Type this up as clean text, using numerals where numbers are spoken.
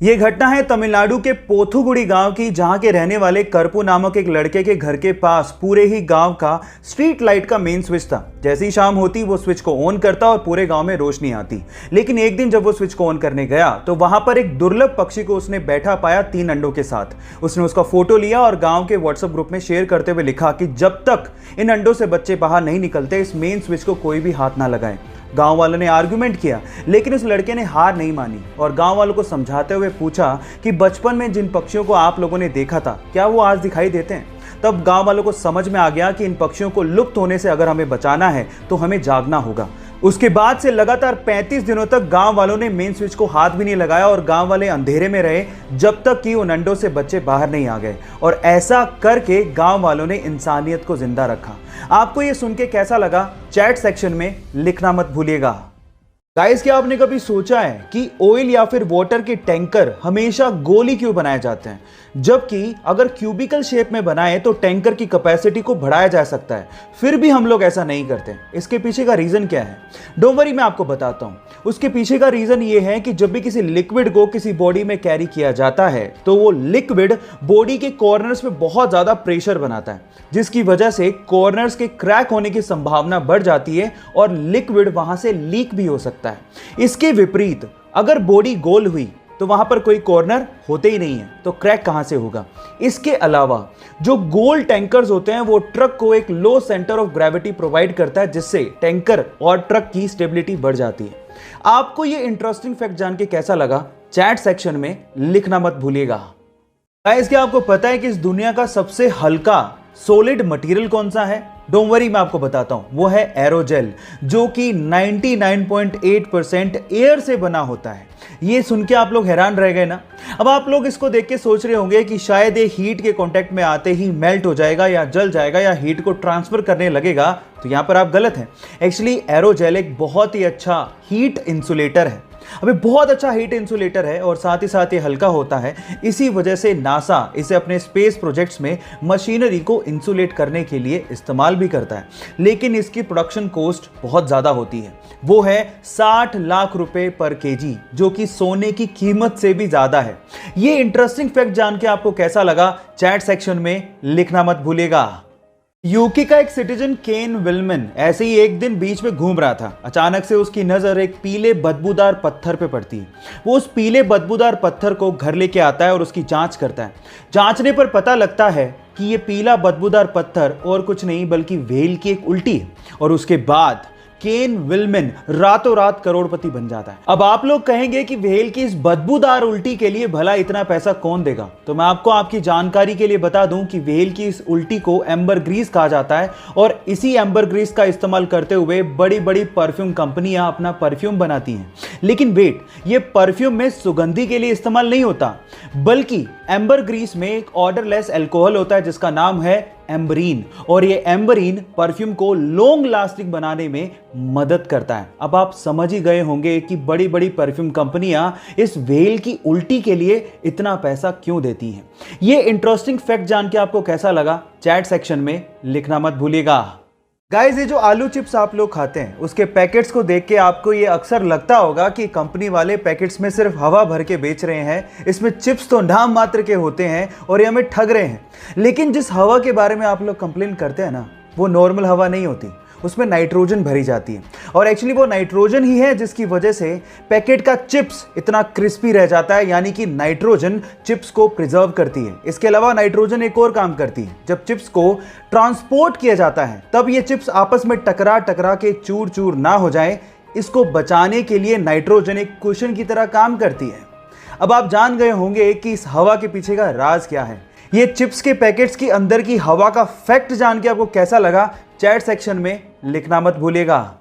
ये घटना है तमिलनाडु के पोथुगुड़ी गांव की, जहां के रहने वाले करपू नामक एक लड़के के घर के पास पूरे ही गांव का स्ट्रीट लाइट का मेन स्विच था। जैसे ही शाम होती वो स्विच को ऑन करता और पूरे गांव में रोशनी आती। लेकिन एक दिन जब वो स्विच को ऑन करने गया तो वहां पर एक दुर्लभ पक्षी को उसने बैठा पाया 3 अंडों के साथ। उसने उसका फोटो लिया और गांव के व्हाट्सएप ग्रुप में शेयर करते हुए लिखा कि जब तक इन अंडों से बच्चे बाहर नहीं निकलते इस मेन स्विच को कोई भी हाथ ना लगाए। गांव वालों ने आर्गुमेंट किया, लेकिन उस लड़के ने हार नहीं मानी और गांव वालों को समझाते हुए पूछा कि बचपन में जिन पक्षियों को आप लोगों ने देखा था क्या वो आज दिखाई देते हैं। तब गांव वालों को समझ में आ गया कि इन पक्षियों को लुप्त होने से अगर हमें बचाना है तो हमें जागना होगा। उसके बाद से लगातार 35 दिनों तक गांव वालों ने मेन स्विच को हाथ भी नहीं लगाया और गांव वाले अंधेरे में रहे जब तक कि उन अंडों से बच्चे बाहर नहीं आ गए। और ऐसा करके गांव वालों ने इंसानियत को जिंदा रखा। आपको ये सुन के कैसा लगा? चैट सेक्शन में लिखना मत भूलिएगा। गाइस, क्या आपने कभी सोचा है कि ऑयल या फिर वाटर के टैंकर हमेशा गोल ही क्यों बनाए जाते हैं, जबकि अगर क्यूबिकल शेप में बनाए तो टैंकर की कैपेसिटी को बढ़ाया जा सकता है, फिर भी हम लोग ऐसा नहीं करते। इसके पीछे का रीजन क्या है? डोंट वरी, मैं आपको बताता हूं। उसके पीछे का रीजन ये है कि जब भी किसी लिक्विड को किसी बॉडी में कैरी किया जाता है तो वो लिक्विड बॉडी के कॉर्नर्स में बहुत ज्यादा प्रेशर बनाता है, जिसकी वजह से कॉर्नर्स के क्रैक होने की संभावना बढ़ जाती है और लिक्विड वहां से लीक भी हो सकता है। इसके विपरीत अगर बॉडी गोल हुई तो वहां पर कोई कॉर्नर होते ही नहीं है, तो क्रैक कहां से होगा? इसके अलावा जो गोल टैंकर्स होते हैं वो ट्रक को एक लो सेंटर ऑफ ग्रेविटी प्रोवाइड करता है, जिससे टैंकर और ट्रक की स्टेबिलिटी बढ़ जाती है। आपको ये इंटरेस्टिंग फैक्ट जान के कैसा लगा? चैट सेक्शन में लिखना मत भूलिएगा। गाइस, क्या आपको पता है कि इस दुनिया का सबसे हल्का सॉलिड मटेरियल कौन सा है? डोंट वरी, मैं आपको बताता हूं। वो है एरोजेल, जो कि 99.8% एयर से बना होता है। ये सुन के आप लोग हैरान रह गए ना? अब आप लोग इसको देख के सोच रहे होंगे कि शायद ये हीट के कांटेक्ट में आते ही मेल्ट हो जाएगा या जल जाएगा या हीट को ट्रांसफर करने लगेगा। तो यहां पर आप गलत हैं। एक्चुअली एरोजेल एक बहुत ही अच्छा हीट इंसुलेटर है। अभी बहुत अच्छा हीट इंसुलेटर है और साथ ही साथ ये हल्का होता है। इसी वजह से नासा इसे अपने स्पेस प्रोजेक्ट्स में मशीनरी को इंसुलेट करने के लिए इस्तेमाल भी करता है। लेकिन इसकी प्रोडक्शन कॉस्ट बहुत ज़्यादा होती है। वो है 60 लाख रुपए पर केजी, जो कि सोने की कीमत से भी ज़्यादा है। ये इंटरेस्टिंग फैक्ट जान के आपको कैसा लगा? चैट सेक्शन में लिखना मत भूलिएगा। यूके का एक सिटीजन केन विल्मन ऐसे ही एक दिन बीच में घूम रहा था। अचानक से उसकी नजर एक पीले बदबूदार पत्थर पे पड़ती है। वो उस पीले बदबूदार पत्थर को घर लेके आता है और उसकी जांच करता है। जांचने पर पता लगता है कि ये पीला बदबूदार पत्थर और कुछ नहीं बल्कि व्हेल की एक उल्टी है। और उसके बाद केन विल्मन रातों रात करोड़पति बन जाता है। अब आप लोग कहेंगे कि व्हेल की इस बदबूदार उल्टी के लिए भला इतना पैसा कौन देगा? तो मैं आपको आपकी जानकारी के लिए बता दूं कि व्हेल की इस उल्टी को एम्बर ग्रीस कहा जाता है और इसी एम्बर ग्रीस का इस्तेमाल करते हुए बड़ी बड़ी परफ्यूम कंपनियां अपना परफ्यूम बनाती हैं। लेकिन वेट, ये परफ्यूम में सुगंधी के लिए इस्तेमाल नहीं होता, बल्कि एम्बर ग्रीस में एक ऑर्डरलेस अल्कोहल होता है जिसका नाम है एम्बरीन। और ये एम्बरीन परफ्यूम को लॉन्ग लास्टिंग बनाने में मदद करता है। अब आप समझ ही गए होंगे कि बड़ी बड़ी परफ्यूम कंपनियां इस व्हेल की उल्टी के लिए इतना पैसा क्यों देती हैं। ये इंटरेस्टिंग फैक्ट जान के आपको कैसा लगा? चैट सेक्शन में लिखना मत भूलिएगा। गाइस, ये जो आलू चिप्स आप लोग खाते हैं उसके पैकेट्स को देख के आपको ये अक्सर लगता होगा कि कंपनी वाले पैकेट्स में सिर्फ हवा भर के बेच रहे हैं। इसमें चिप्स तो नाम मात्र के होते हैं और ये हमें ठग रहे हैं। लेकिन जिस हवा के बारे में आप लोग कंप्लेन करते हैं ना, वो नॉर्मल हवा नहीं होती, उसमें नाइट्रोजन भरी जाती है। और एक्चुअली वो नाइट्रोजन ही है जिसकी वजह से पैकेट का चिप्स इतना क्रिस्पी रह जाता है, यानी कि नाइट्रोजन चिप्स को प्रिजर्व करती है। इसके अलावा नाइट्रोजन एक और काम करती है। जब चिप्स को ट्रांसपोर्ट किया जाता है तब ये चिप्स आपस में टकरा टकरा के चूर चूर ना हो जाए, इसको बचाने के लिए नाइट्रोजन एक कुशन की तरह काम करती है। अब आप जान गए होंगे कि इस हवा के पीछे का राज क्या है। ये चिप्स के पैकेट्स की अंदर की हवा का फैक्ट जान के आपको कैसा लगा? चैट सेक्शन में लिखना मत भूलिएगा।